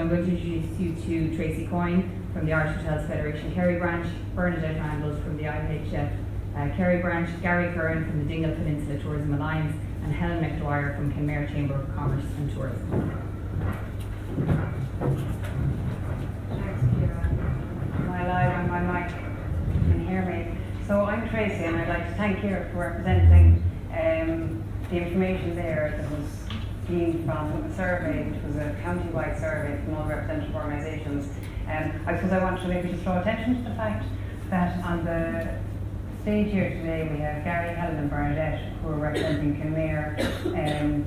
I'm going to introduce you to Tracy Coyne from the Irish Hotels Federation Kerry branch, Bernadette Randles from the IHF Kerry branch, Gary Curran from the Dingle Peninsula Tourism Alliance, and Helen McDwyer from Kenmare Chamber of Commerce and Tourism. Thanks, Kira. Am I live on my mic? You can hear me. So I'm Tracy, and I'd like to thank Kira for representing the information there that was gleaned from a survey, which was a county-wide survey from all representative organisations. I suppose I want to maybe just draw attention to the fact that on the stage here today we have Gary, Helen and Bernadette, who are representing Kenmare,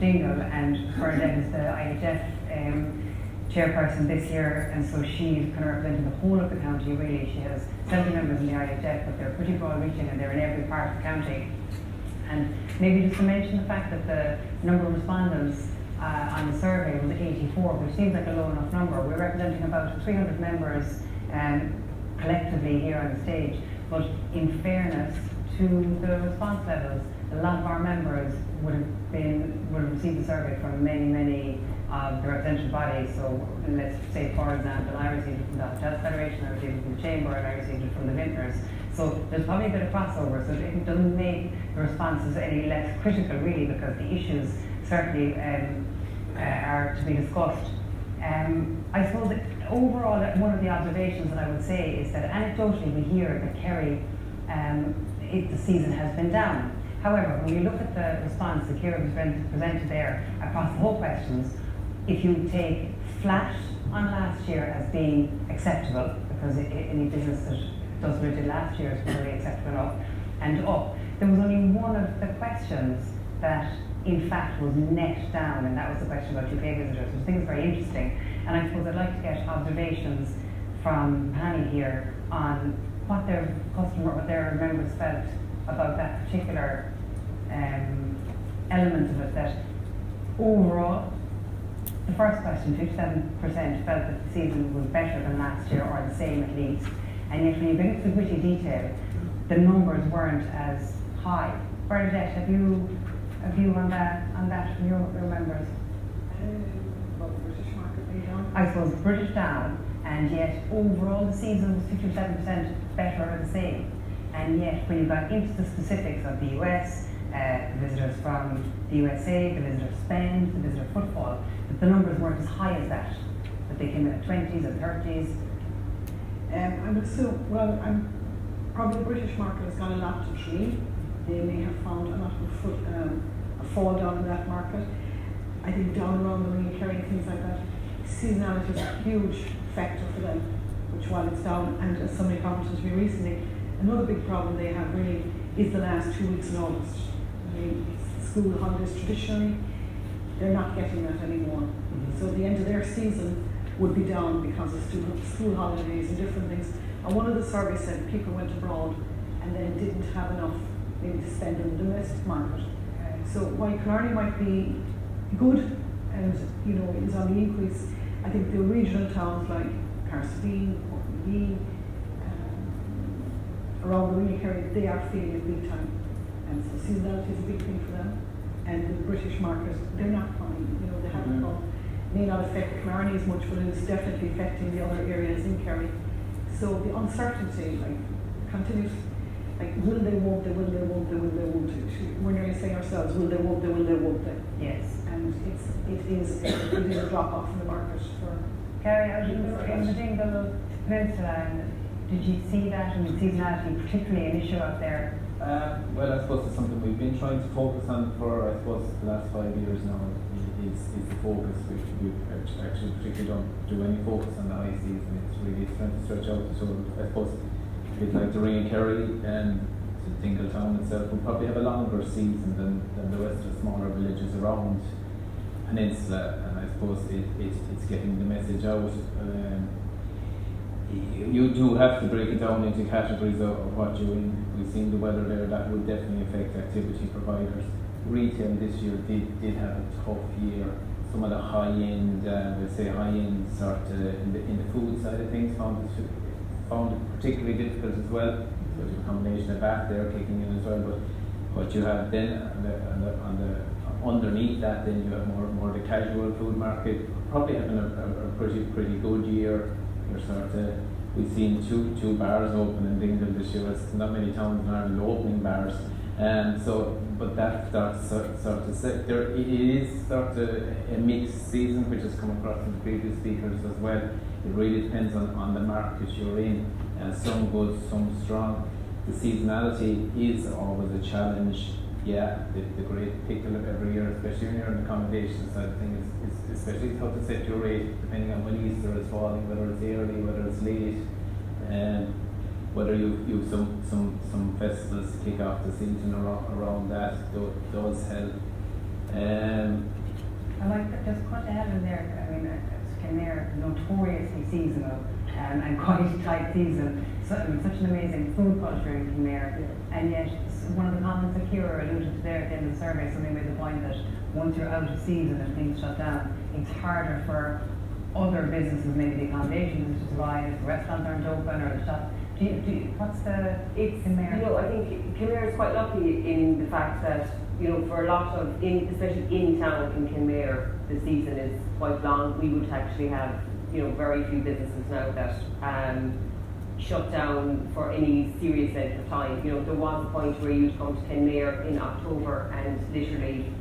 Dingle, and Bernadette is the IHF chairperson this year, and so she's kind of representing the whole of the county really. She has 70 members in the IHF, but they're pretty broad reaching and they're in every part of the county. And maybe just to mention the fact that the number of respondents on the survey was 84, which seems like a low enough number. We're representing about 300 members collectively here on the stage, but in fairness to the response levels, a lot of our members would have received the survey from many of the representative bodies. So let's say, for example, I received it from the Hotels Federation, I received it from the Chamber, and I received it from the Vintners. So there's probably a bit of crossover, so it doesn't make the responses any less critical really, because the issues certainly are to be discussed. I suppose that overall, one of the observations that I would say is that anecdotally we hear that Kerry, the season has been down. However, when you look at the response that Kira presented there across the whole questions, if you take flat on last year as being acceptable, because any business that does what it did last year is probably acceptable enough, and up, there was only one of the questions that in fact was net down, and that was the question about UK visitors, which I think is very interesting. And I suppose I'd like to get observations from Penny here on what their members felt about that particular element of it, that overall, the first question, 57% felt that the season was better than last year, or the same at least, and yet when you bring it to the gritty detail, the numbers weren't as high. Bernadette, have you a view on that from your members? About the British market being down? I suppose British down, and yet overall the season was 57% better or the same. And yet when you got into the specifics of the US, the visitors from the USA, the visitor spend, the visitor footfall, the numbers weren't as high as that they came in at 20s and 30s. I would assume, probably the British market has gone a lot to tree. They may have found a lot of a fall down in that market. I think down around the ring, Kerry, things like that, seasonality is a huge factor for them, which while it's down, and as somebody commented to me recently, another big problem they have really is the last 2 weeks in August. I mean, school holidays traditionally, they're not getting that anymore. Mm-hmm. So the end of their season would be down because of school holidays and different things. And one of the surveys said people went abroad and then didn't have enough maybe to spend in the domestic market. So while Killarney might be good and is on the increase, I think the regional towns like Carcevine, Corry, around the Ring Kerry, they are feeling it big time. And so seasonality is a big thing for them. And the British market, they're not fine. They haven't gone. May not affect Killarney as much, but it's definitely affecting the other areas in Kerry. So the uncertainty, continues. Will they, won't they, will they, won't they, will they, won't they? We're nearly saying ourselves, will they, won't they, will they, won't they? Yes. And it is a drop off in the market for Kerry, in the Dingle Peninsula, did you see that? I mean, seasonality, particularly an issue out there? Well, I suppose it's something we've been trying to focus on for, I suppose, the last 5 years now. Is the focus, which we actually particularly don't do any focus on the high season. It's really trying to stretch out. So I suppose a bit like the Ring and Kerry and the Dingle town itself will probably have a longer season than the rest of the smaller villages around Peninsula, and I suppose it's getting the message out. You do have to break it down into categories of what you're in. We've seen the weather there, that will definitely affect activity providers. Retail this year did have a tough year. Some of the high-end, high-end sort in the food side of things found it particularly difficult as well. There's a combination of back there kicking in as well. But what you have then on underneath that, then you have more the casual food market, probably having a pretty good year. You're sort of, we've seen two bars open in Dingle this year. It's not many towns in Ireland opening bars, but that starts sort of set there. It is sort of a mixed season, which has come across from the previous speakers as well. It really depends on the market you're in. Some good, some strong. The seasonality is always a challenge. Yeah, the great pickle of every year, especially when you're in the accommodation side of things, is especially how to set your rate depending on when Easter is falling, whether it's early, whether it's late, and whether you've some festivals to kick off the season around that does help. I like that, just cut to Helen there. I mean, Kenmare notoriously seasonal and quite a tight season. Such an amazing food culture in Kenmare, and yet one of the comments that Kira alluded to there at the end of the survey, somebody made the point that once you're out of season and things shut down, it's harder for other businesses, maybe the accommodations, to survive if the restaurants aren't open or the shop. What's the Kenmare? You know, I think Kenmare is quite lucky in the fact that, you know, for a lot of, especially in town in Kenmare, the season is quite long. We would actually have, you know, very few businesses now that shut down for any serious length of time. You know, there was a point where you'd come to Kenmare in October and literally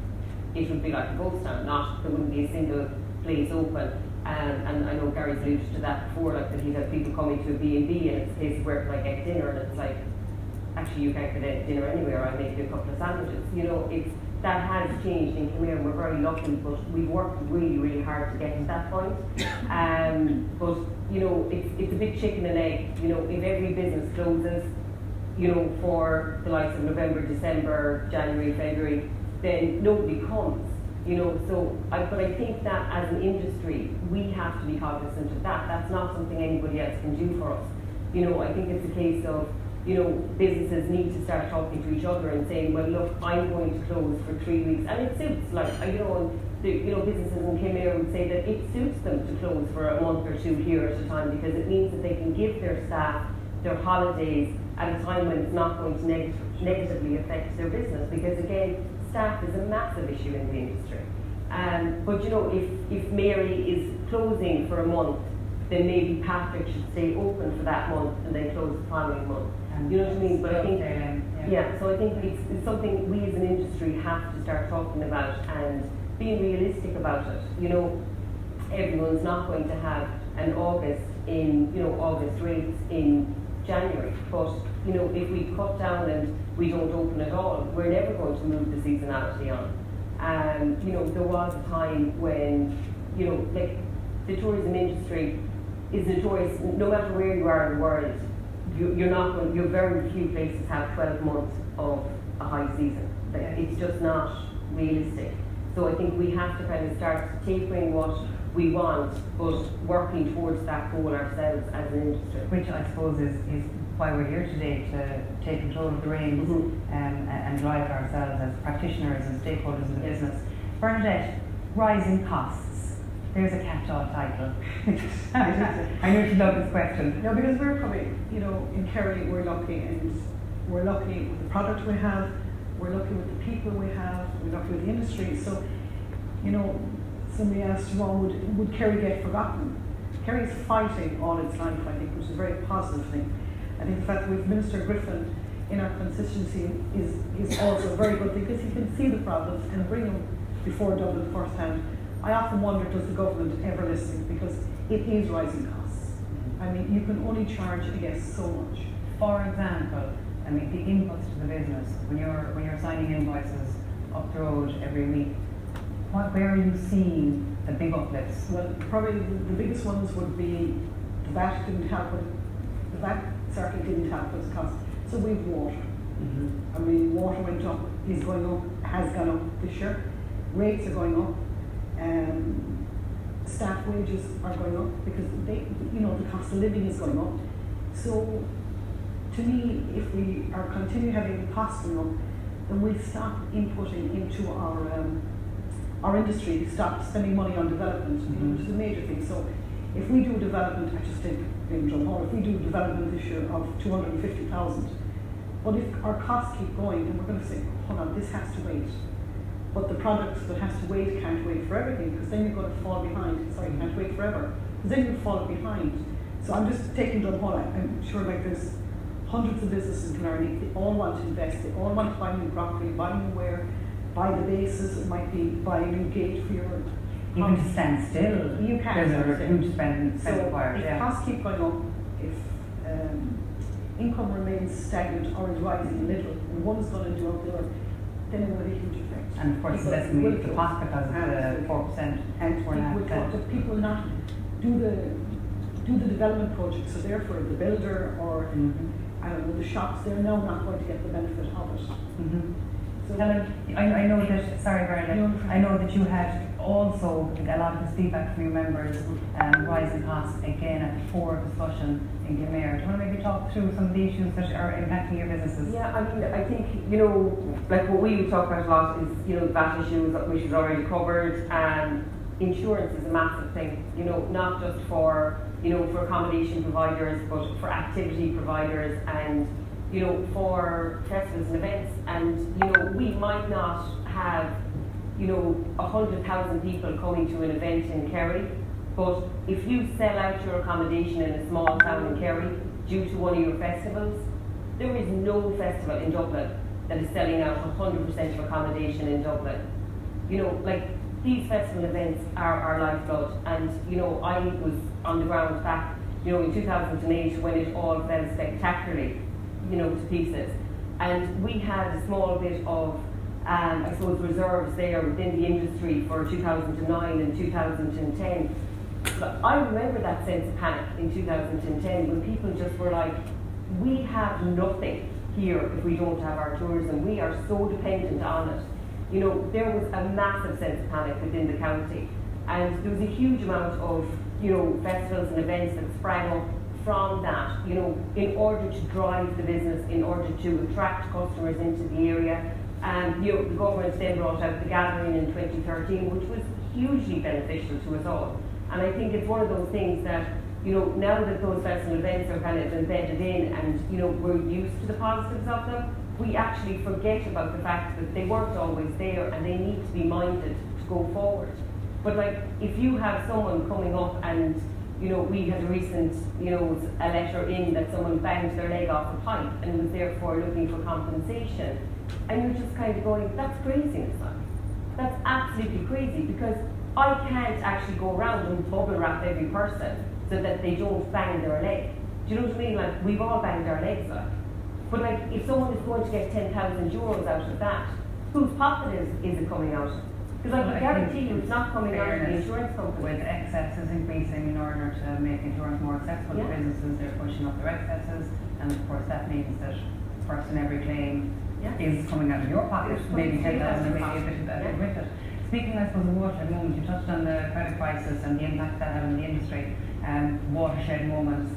it would be like a ghost town. There wouldn't be a single place open. And I know Gary's alluded to that before, like that he'd have people coming to a B&B and it's a case of where can I get dinner, and it's like, actually you can't get dinner anywhere, I'll make you a couple of sandwiches. You know, that has changed in Kenmare, and we're very lucky, but we've worked really, really hard to get to that point. But, you know, it's a big chicken and egg. You know, if every business closes, you know, for the likes of November, December, January, February, then nobody comes. You know, but I think that as an industry, we have to be cognizant of that. That's not something anybody else can do for us. You know, I think it's a case of, you know, businesses need to start talking to each other and saying, well, look, I'm going to close for 3 weeks, and it suits. Like, you know, businesses in Kenmare would say that it suits them to close for a month or two here at a time, because it means that they can give their staff their holidays at a time when it's not going to negatively affect their business. Because again, staff is a massive issue in the industry. But you know, if Mary is closing for a month, then maybe Patrick should stay open for that month and then close the following month. You know what I mean? But I think, so I think it's something we as an industry have to start talking about and being realistic about it. You know, everyone's not going to have an August rates in January. But you know, if we cut down and we don't open at all, we're never going to move the seasonality on. You know, there was a time when, you know, like the tourism industry is notorious. No matter where you are in the world, you're very few places have 12 months of a high season. Like, it's just not realistic. So I think we have to kind of start tapering what we want, but working towards that goal ourselves as an industry. Which I suppose is why we're here today, to take control of the reins and drive it ourselves as practitioners and stakeholders in the business. Bernadette, rising costs. There's a catch-all title. I know you love this question. No, because we're coming, you know, in Kerry we're lucky, and we're lucky with the product we have, we're lucky with the people we have, we're lucky with the industry. So, you know, somebody asked, well, would Kerry get forgotten? Kerry's fighting all its life, I think, which is a very positive thing. I think the fact that we've Minister Griffin in our constituency is also a very good thing, because he can see the problems and bring them before Dublin firsthand. I often wonder, does the government ever listen? Because it is rising costs. I mean, you can only charge a guest so much. For example, I mean, the inputs to the business, when you're signing invoices up the road every week, where are you seeing the big uplifts? Well, probably the biggest ones would be the VAT didn't help with, the VAT certainly didn't help with the cost. So we've water. I mean, water went up, is going up, has gone up this year. Rates are going up. Staff wages are going up because the cost of living is going up. So, to me, if we are continue having the costs going up, then we'll stop inputting into our industry, stop spending money on development, which is a major thing. So, if we do development, I just think, if we do development this year of 250,000, but if our costs keep going, then we're going to say, hold on, this has to wait. but the products that has to wait can't wait for everything, because then you're going to fall behind. Sorry, can't wait forever, because then you fall behind. So I'm just taking the whole, I'm sure like there's hundreds of businesses in Killarney, they all want to invest, they all want to buy new broccoli, buy new ware, buy the bases, it might be buy a new gate for your Even to stand still, You can't there's a stand still. huge spend required, if yeah. costs keep going up, if income remains stagnant or is rising a little, and one's going to do out the other, then it will have a huge effect. And of course, People less than will the close. cost because of the Absolutely. 4%. And people 4.5%. will close. If people will not do the development project, so therefore the builder or I don't know, the shops, they're now not going to get the benefit of it. So Helen, I know that, sorry Bernadette, I know that you had also a lot of this feedback from your members, rising costs again at the fore discussion in Kenmare. Do you want to maybe talk through some of the issues that are impacting your businesses? Yeah, I mean, I think, you know, like what we talk about a lot is, you know, VAT issues, which is already covered, and insurance is a massive thing, you know, not just for, you know, for accommodation providers, but for activity providers and, you know, for festivals and events. And, you know, we might not have, you know, 100,000 people coming to an event in Kerry, but if you sell out your accommodation in a small town in Kerry due to one of your festivals, there is no festival in Dublin that is selling out 100% of accommodation in Dublin. You know, like, these festival events are our lifeblood, and, you know, I was on the ground back, you know, in 2008 when it all fell spectacularly, you know, to pieces. And we had a small bit of, I suppose, reserves there within the industry for 2009 and 2010. But I remember that sense of panic in 2010 when people just were like, we have nothing here if we don't have our tourism. We are so dependent on it. You know, there was a massive sense of panic within the county. And there was a huge amount of, you know, festivals and events that sprang up from that, you know, in order to drive the business, in order to attract customers into the area. And, you know, the government then brought out the gathering in 2013, which was hugely beneficial to us all. And I think it's one of those things that, you know, now that those festival events are kind of embedded in and, you know, we're used to the positives of them, we actually forget about the fact that they weren't always there and they need to be minded to go forward. But like, if you have someone coming up and, you know, we had a recent, you know, a letter in that someone banged their leg off a pipe and was therefore looking for compensation, and you're just kind of going, that's craziness. That's absolutely crazy, because I can't actually go around and bubble wrap every person so that they don't bang their leg. Do you know what I mean? Like, we've all banged our legs, like. But like, if someone is going to get 10,000 euros out of that, whose pocket is it coming out of? Because I can guarantee you it's not coming out of the insurance company. With excesses increasing in order to make insurance more accessible to businesses, they're pushing up their excesses, and of course that means that first and every claim is coming out of your pocket, maybe 10,000 or maybe a bit with it. Speaking, I suppose, of water at the moment, you touched on the credit crisis and the impact that had on the industry, watershed moments,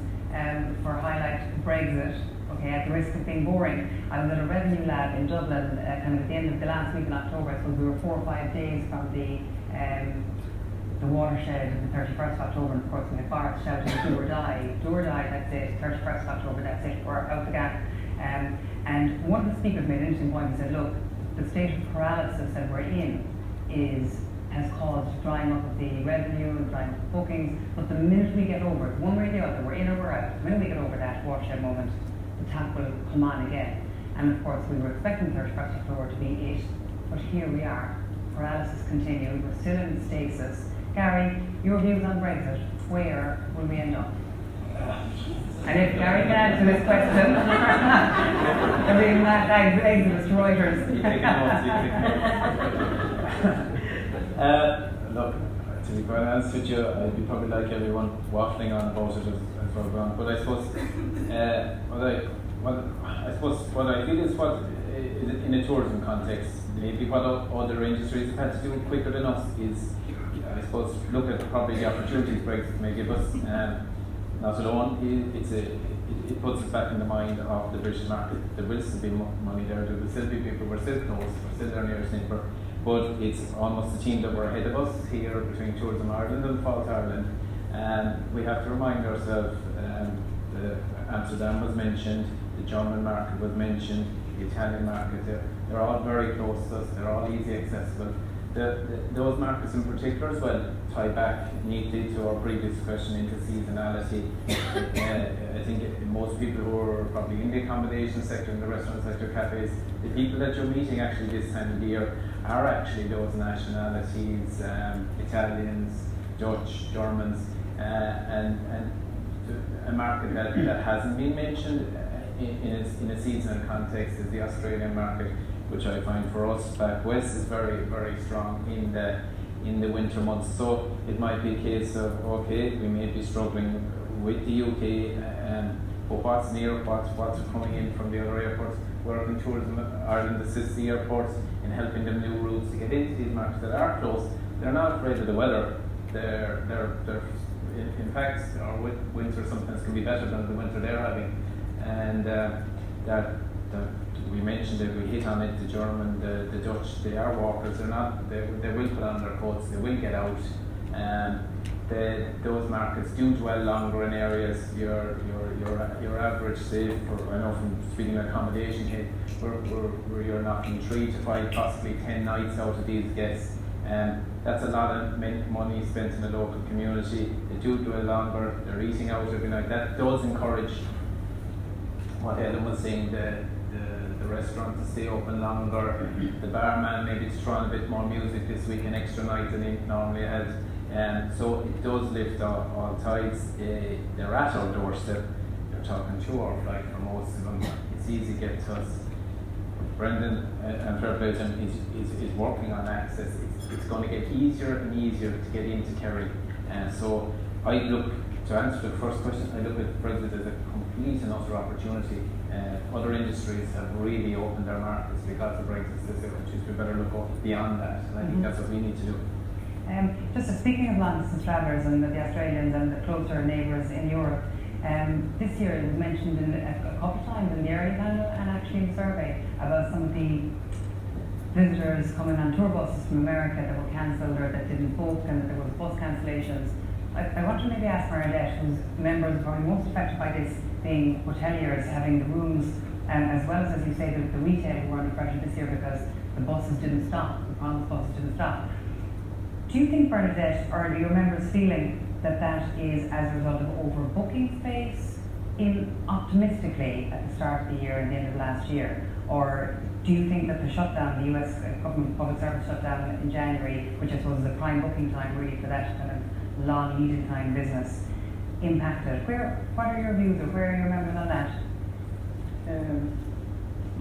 for highlight Brexit. Okay, at the risk of being boring, I was at a revenue lab in Dublin, kind of at the end of the last week in October. I suppose we were 4 or 5 days from the watershed on the 31st of October, and of course we had bars shouting, do or die, that's it, 31st of October, that's it, we're out the gap. And one of the speakers made an interesting point. He said, look, the state of paralysis that we're in has caused drying up of the revenue and drying up of bookings, but the minute we get over it, one way or the other, we're in or we're out, the minute we get over that watershed moment, the tap will come on again. And of course we were expecting 31st October to be it, but here we are. Paralysis continued, we're still in stasis. Gary, your views on Brexit, where will we end up? And if Gary can answer this question, everything that exodus to Reuters. Look, to be quite honest with you, I'd be probably like everyone waffling on about it as well gone. But I suppose, what I feel is what in a tourism context, maybe what other industries have had to do quicker than us is, I suppose, look at probably the opportunities Brexit may give us. Not alone, it puts us back in the mind of the British market. There will still be money there, there will still be people, we're still close, we're still there near a neighbour, but it's almost a team that we're ahead of us here between Tourism Ireland and Falls Ireland. And we have to remind ourselves, Amsterdam was mentioned, the German market was mentioned, the Italian market, they're all very close to us, they're all easy accessible. Those markets in particular as well tie back neatly to our previous question into seasonality. I think most people who are probably in the accommodation sector, in the restaurant sector, cafes, the people that you're meeting actually this time of the year are actually those nationalities, Italians, Dutch, Germans, and a market that hasn't been mentioned in a seasonal context is the Australian market, which I find for us back west is very, very strong in the winter months. So it might be a case of, okay, we may be struggling with the UK, but what's near, what's coming in from the other airports. Working Tourism Ireland assists the airports in helping them new routes to get into these markets that are close. They're not afraid of the weather. They're in fact, our winter sometimes can be better than the winter they're having, and that we mentioned it, we hit on it, the German, the Dutch, they are walkers, they will put on their coats, they will get out. Those markets do dwell longer in areas, your average, say, I know from speaking of accommodation here, where you're knocking 3 to 5, possibly 10 nights out of these guests. That's a lot of money spent in the local community. They do dwell longer, they're eating out every night. That does encourage what Helen was saying, the restaurant to stay open longer. The barman maybe to throw on a bit more music this week, an extra night than he normally has. So it does lift all tides. They're at our doorstep. You're talking 2-hour flight for most of them. It's easy to get to us. Brendan and Fairplay is working on access. It's going to get easier and easier to get into Kerry. So I look, to answer the first question, I look at Brexit as a complete and utter opportunity. Other industries have really opened their markets because of Brexit, which is we better look beyond that, and I think that's what we need to do. Just speaking of long distance travellers and the Australians and the closer neighbours in Europe, this year it was mentioned a couple of times in the early panel and actually in the survey about some of the visitors coming on tour buses from America that were cancelled or that didn't book, and that there was bus cancellations. I want to maybe ask Bernadette, whose members are probably most affected by this, being hoteliers, having the rooms, as well as you say, the retail were under pressure this year because the buses didn't stop, the promised buses didn't stop. Do you think, Bernadette, or do your members feeling that is as a result of overbooking space optimistically at the start of the year and the end of last year? Or do you think that the shutdown, the US government public service shutdown in January, which I suppose is a prime booking time really for that kind of long lead time business, impacted? What are your views, or where are your members on that? I'm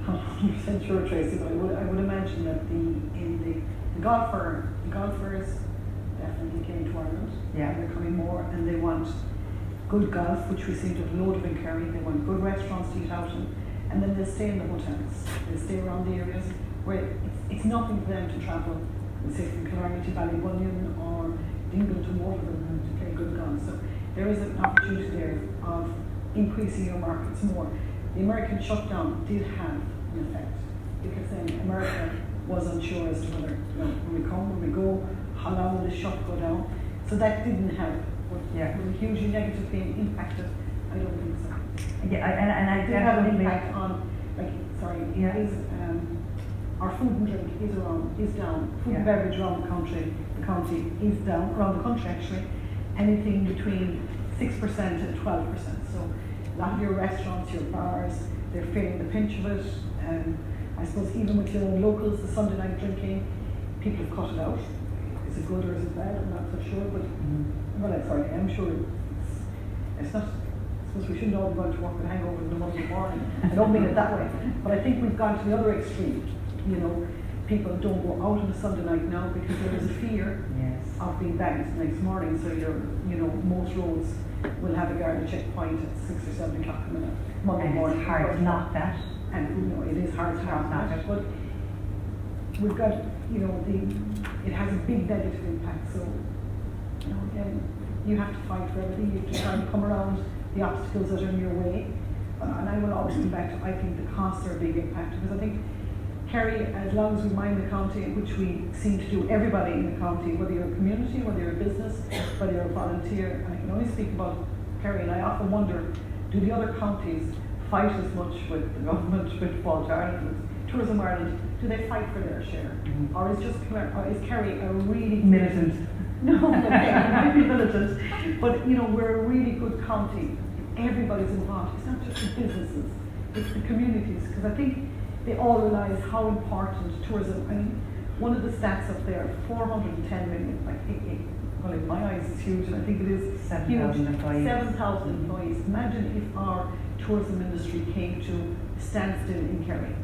100% sure, Tracy, but I would imagine that the golfers definitely came to Ireland. Yeah. And they're coming more, and they want good golf, which we seem to have a load of in Kerry. They want good restaurants to eat out in, and then they stay in the hotels. They stay around the areas where it's nothing for them to travel, say from Killarney to Ballybunion or Dingle to Waterford to play good golf. So there is an opportunity there of increasing your markets more. The American shutdown did have an effect, because then America was unsure as to whether, when we come, when we go, how long will the shut go down. So that didn't help. Would it hugely negatively impacted? I don't think so. Yeah, and I did have an definitely impact on, our food and drink is down. Food and beverage around the county is down, around the country actually, anything between 6% and 12%. So a lot of your restaurants, your bars, they're feeling the pinch of it. I suppose even with your own locals, the Sunday night drinking, people have cut it out. Is it good or is it bad? I'm not so sure, but I am sure it's not. I suppose we shouldn't all be going to work with hangovers in the Monday morning. I don't mean it that way, but I think we've gone to the other extreme. People don't go out on a Sunday night now because there is a fear of being bagged the next morning. So most roads will have a guard checkpoint at 6 or 7 o'clock in the Monday morning. It's hard to knock that. And it is hard to knock that, but we've got, it has a big negative impact. So, again, you have to fight for everything. You have to try and come around the obstacles that are in your way. And I will always come back to, I think the costs are a big impact, because I think Kerry, as long as we mind the county, which we seem to do, everybody in the county, whether you're a community, whether you're a business, whether you're a volunteer, and I can only speak about Kerry, and I often wonder, do the other counties fight as much with the government, with Fault Ireland, Tourism Ireland. Do they fight for their share? Mhm. Or is Kerry a really Militant. No, okay, it might be militant, but you know, we're a really good county. Everybody's involved. It's not just the businesses, it's the communities, because I think they all realise how important tourism, I mean, one of the stats up there, 410 million, like, well, in my eyes it's huge, and I think it is 7,000 employees. 7,000 employees. Imagine if our tourism industry came to a standstill in Kerry.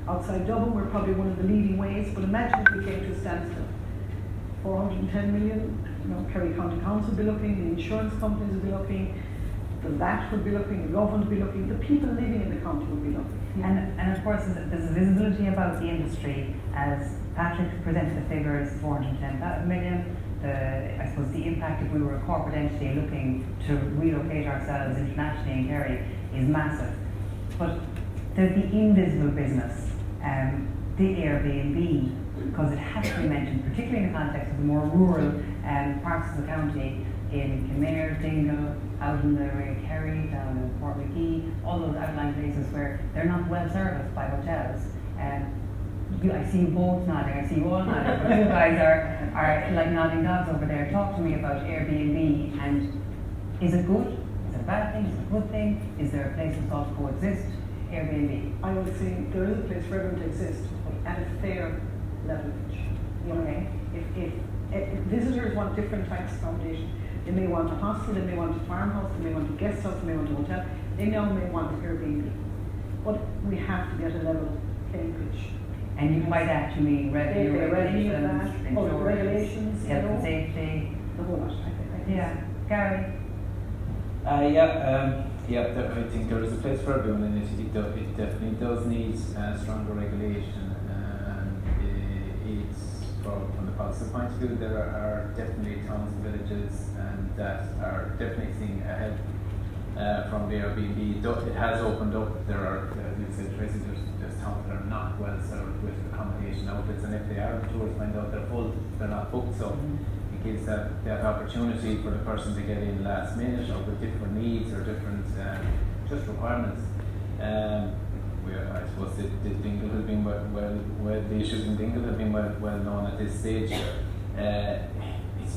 Outside Dublin, we're probably one of the leading ways, but imagine if we came to a standstill. 410 million, you know, Kerry County Council would be looking, the insurance companies would be looking, the VAT would be looking, the government would be looking, the people living in the county would be looking. And of course, there's a visibility about the industry, as Patrick presented the figures, 410 million. I suppose the impact if we were a corporate entity looking to relocate ourselves internationally in Kerry is massive. But there's the invisible business, the Airbnb, because it has to be mentioned, particularly in the context of the more rural parts of the county, in Kenmare, Dingle, out in the area of Kerry, down in Port McGee, all those outlying places where they're not well serviced by hotels. I see you both nodding, I see you all nodding, but you guys are like nodding dogs over there. Talk to me about Airbnb, and is it good? Is it a bad thing? Is it a good thing? Is there a place that's all to coexist? Airbnb. I would say there is a place for everyone to exist, but at a fair leverage. You know, Okay. if visitors want different types of accommodation, they may want a hostel, they may want a farmhouse, they may want a guest house, they may want a hotel, they now may want Airbnb. But we have to get a level playing pitch. And by that you mean revenue, Revenue, regulations, that, all the insurance, regulations, health you and know. safety. The whole lot, I think. Yeah. Gary? I think there is a place for everyone, and it definitely does need stronger regulation. It's from the positive point of view, there are definitely towns and villages that are definitely seeing a help from the Airbnb. It has opened up. There are, as you said, Tracy, there's towns that are not well served with accommodation outlets, and if they are, the tourists find out they're full, they're not booked. So it gives that opportunity for the person to get in last minute, or with different needs or different just requirements. I suppose the Dingle has been the issues in Dingle have been well known at this stage. It's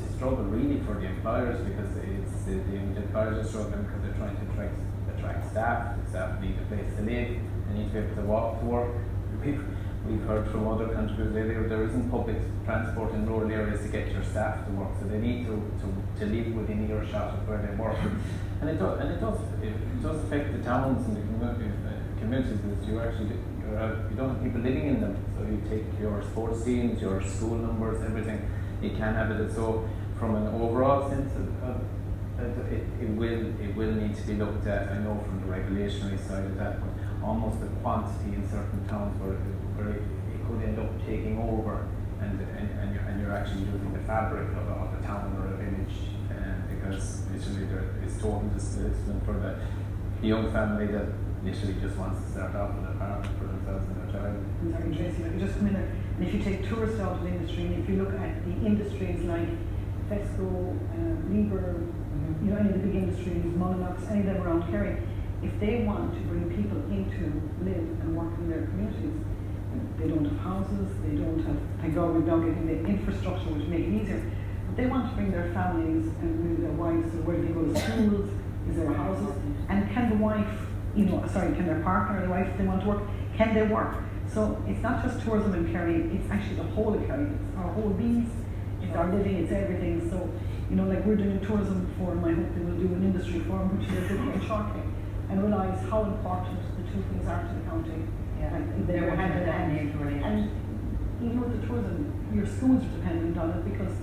a struggle really for the employers, because the employers are struggling because they're trying to attract staff. The staff need a place to live, they need to be able to walk to work. We've heard from other countries there isn't public transport in rural areas to get your staff to work, so they need to live within earshot of where they work. And it does affect the towns and the communities, because you don't have people living in them. So you take your sports teams, your school numbers, everything, you can have it. So from an overall sense it will need to be looked at. I know from the regulatory side of that, but almost the quantity in certain towns where it could end up taking over, and you're actually losing the fabric of a town or a village, because literally there is total displacement for the young family that literally just wants to start off with an apartment for themselves and their child. Sorry, Tracy, if you just come in there, and if you take tourists out of the industry, and if you look at the industries like Fesco, Lieber, you know, any of the big industries, Mullinox, any of them around Kerry, if they want to bring people in to live and work in their communities, they don't have houses, they don't have, thank God we're now getting the infrastructure which make it easier, but they want to bring their families and maybe their wives, or where they go to schools, is there houses, and can the wife, can their partner or the wife, if they want to work, can they work? So it's not just tourism in Kerry, it's actually the whole of Kerry, it's our whole bees, it's our living, it's everything. So, you know, like we're doing a tourism forum, I hope they will do an industry forum, which they're doing shortly, and realise how important the two things are to the county. Yeah. And they go hand in hand. And even with the tourism, your schools are dependent on it, because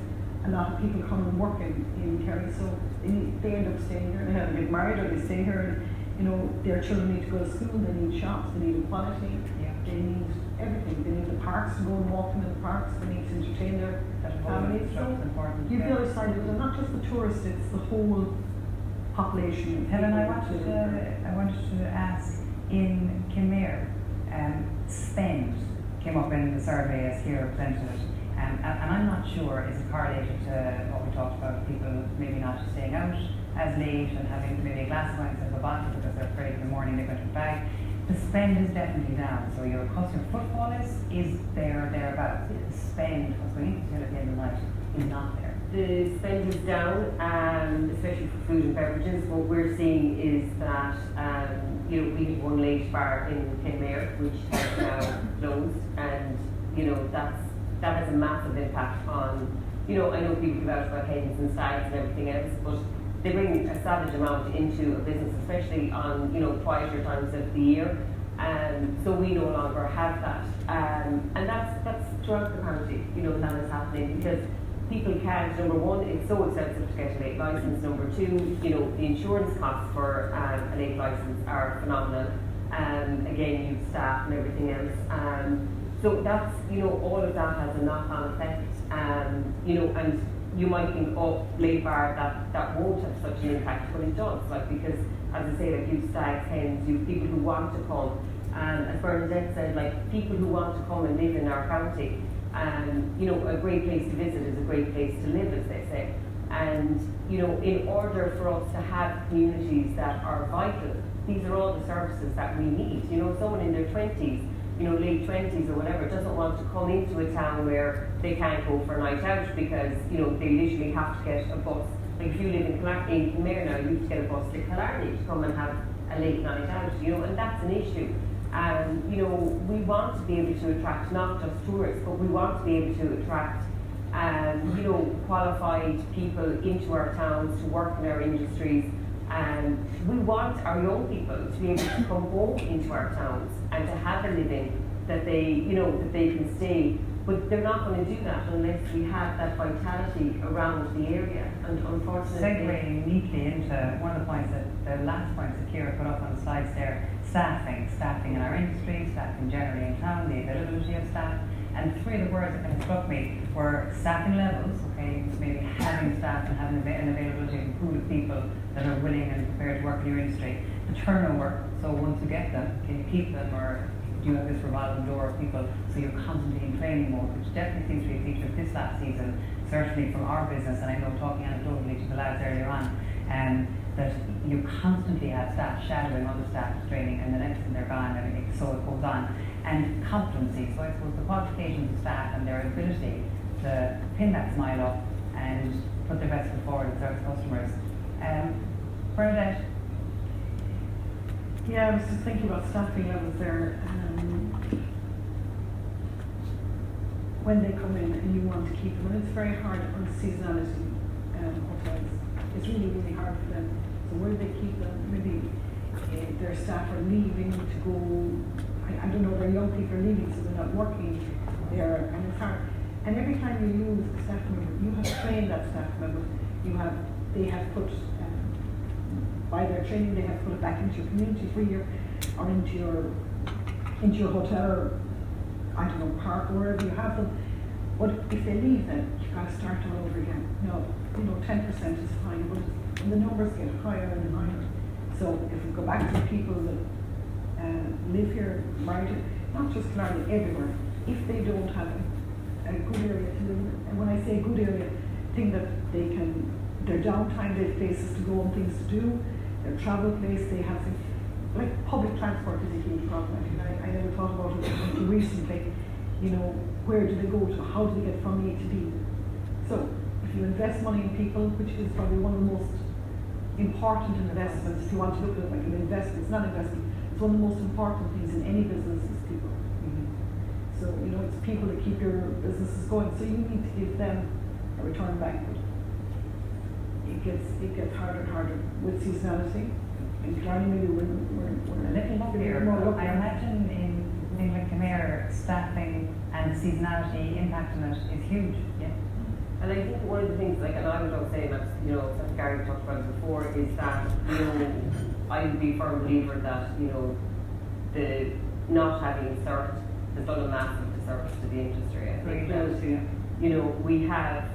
a lot of people come and work in Kerry, so they end up staying here, they either get married or they stay here, and you know, their children need to go to school, they need shops, they need equality, they need everything, they need the parks to go and walk in the parks, they need to entertain their families. So you the other side of it, and not just the tourists, it's the whole population. Helen, I wanted to ask, in Kenmare, spend came up in the survey as here represented, and I'm not sure is it correlated to what we talked about, people maybe not staying out as late and having maybe a glass of wine instead of a bottle because they're afraid in the morning they're going to bag. The spend is definitely down. So your customer footfall is there or thereabouts. The spend, what's going into at the end of the night, is not there. The spend is down, especially for food and beverages. What we're seeing is that we have one late bar in Kenmare, which has now closed, and that has a massive impact on. I know people give out about hens and stags and everything else, but they bring a savage amount into a business, especially on quieter times of the year. So we no longer have that, and that's throughout the county. That is happening because people can't. Number one, it's so expensive to get a late license. Number two, the insurance costs for a late license are phenomenal. Again, you've staff and everything else. So that's all of that has a knock-on effect. And you might think, oh, late bar that won't have such an impact, but it does. Because as I say, you've stags, hens, you've people who want to come. As Bernadette said, people who want to come and live in our county. A great place to visit is a great place to live, as they say. And, in order for us to have communities that are vital, these are all the services that we need. Someone in their 20s, late 20s or whatever, doesn't want to come into a town where they can't go for a night out because, they literally have to get a bus. If you live in Kenmare now, you have to get a bus to Killarney to come and have a late night out, and that's an issue. And, we want to be able to attract not just tourists, but we want to be able to attract, qualified people into our towns to work in our industries. And we want our young people to be able to come home into our towns and to have a living that they, that they can stay. But they're not going to do that unless we have that vitality around the area. And unfortunately, segueing neatly into one of the points the last points that Kira put up on the slides there, staffing in our industry, staffing generally in town, the availability of staff. And three of the words that kind of struck me were staffing levels, okay, maybe having staff and having an availability of a pool of people that are willing and prepared to work in your industry. The turnover, so once you get them, can you keep them, or do you have this revolving door of people, so you're constantly in training mode, which definitely seems to be a feature of this last season, certainly from our business, and I know talking anecdotally to the lads earlier on, that you constantly have staff shadowing other staff training, and the next thing they're gone, and so it goes on. And competency, so I suppose the qualifications of staff and their ability to pin that smile up and put their best foot forward and serve customers. Bernadette? Yeah, I was just thinking about staffing levels there. When they come in and you want to keep them, and it's very hard on seasonality hotels. It's really, really hard for them. So where do they keep them? Maybe their staff are leaving to go. I don't know, their young people are leaving, so they're not working there, and it's hard. And every time you use a staff member, you have trained that staff member. They have put, by their training, they have put it back into your community for you, or into your hotel, or I don't know, park, or wherever you have them. But if they leave, then you've got to start all over again. Now, 10% is fine, but when the numbers get higher and higher. So if we go back to the people that live here, right, not just Killarney, everywhere, if they don't have a good area to live in, and when I say good area, think that they can, their downtime, they have places to go and things to do, their travel place, they have things, like public transport is a huge problem. I never thought about it until recently. Where do they go to? How do they get from A to B? So if you invest money in people, which is probably one of the most important investments, if you want to look at it like an investment, it's not investment. It's one of the most important things in any business is people. So, it's people that keep your businesses going. So you need to give them a return back. But it gets harder and harder with seasonality. In Killarney, maybe we're A little luckier. more lucky. I imagine in England, Kenmare, staffing and seasonality impact on it is huge. Yeah. And I think one of the things, and I was saying that, something Gary talked about before, is that, I would be a firm believer that, the not having CERT has done a massive disservice to the industry. I think that, we have,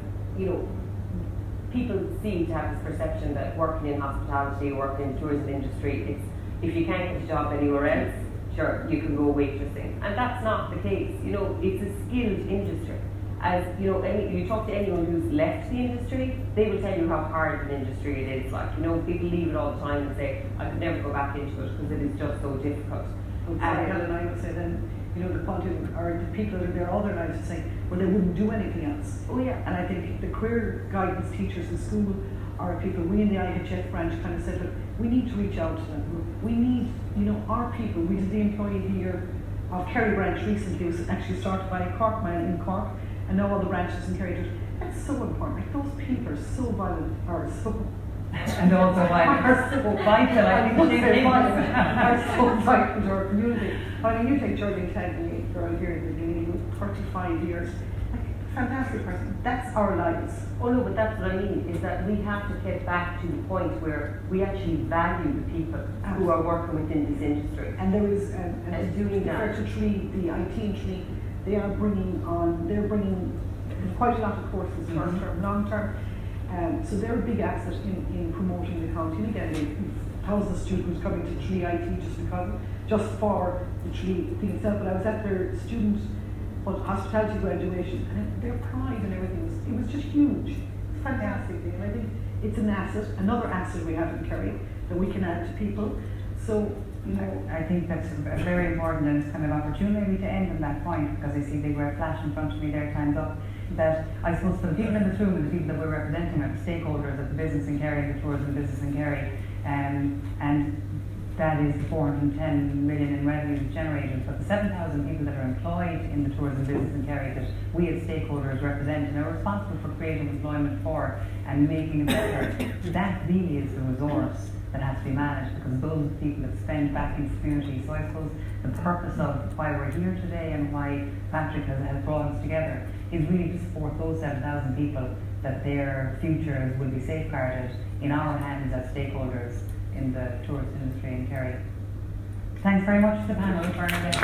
people seem to have this perception that working in hospitality, working in the tourism industry, if you can't get a job anywhere else, sure, you can go waitressing. And that's not the case. It's a skilled industry. as you know, you talk to anyone who's left the industry, they will tell you how hard an industry it is. Like, you know, people leave it all the time and say, I could never go back into it because it is just so difficult. Helen, I would say then, you know, the quantity or the people that are there all their lives are saying, well, they wouldn't do anything else. Oh yeah. And I think the career guidance teachers in school are people, we in the IHF branch kind of said, look, we need to reach out to them. We need, you know, our people. We did the employee year of Kerry branch recently. It was actually started by a Cork man in Cork, and now all the branches in Kerry do it. That's so important. Like, those people are so vital, or so And also are so vital, I think would they say think. are so vital to our community. I mean, you take Geraldine Taggy, the girl here in the Dingle, 35 years. Fantastic person. That's our lives. Oh no, but that's what I mean, is that we have to get back to the point where we actually value the people who are working within this industry. And there is, And doing that. to Tree, the IT in Tree, they're bringing quite a lot of courses, short-term, long-term. So they're a big asset in promoting the county. And again, they thousands of students coming to Tree IT just for the Tree thing itself. But I was at their student hospitality graduation, and their pride and everything it was just huge. Fantastic thing. And I think it's an asset, another asset we have in Kerry that we can add to people. So, you know, I think that's very important, and it's kind of opportunity to end on that point, because I see they were a flash in front of me there, time's up. That I suppose for the people in this room and the people that we're representing are the stakeholders of the business in Kerry, the tourism business in Kerry, and that is the 410 million in revenue generated, but the 7,000 people that are employed in the tourism business in Kerry that we as stakeholders represent and are responsible for creating employment for and making it better, that really is the resource that has to be managed, because those are the people that spend back into the community. So I suppose the purpose of why we're here today and why Patrick has brought us together is really to support those 7,000 people, that their futures will be safeguarded in our hands as stakeholders in the tourist industry in Kerry. Thanks very much to the panel, Bernadette.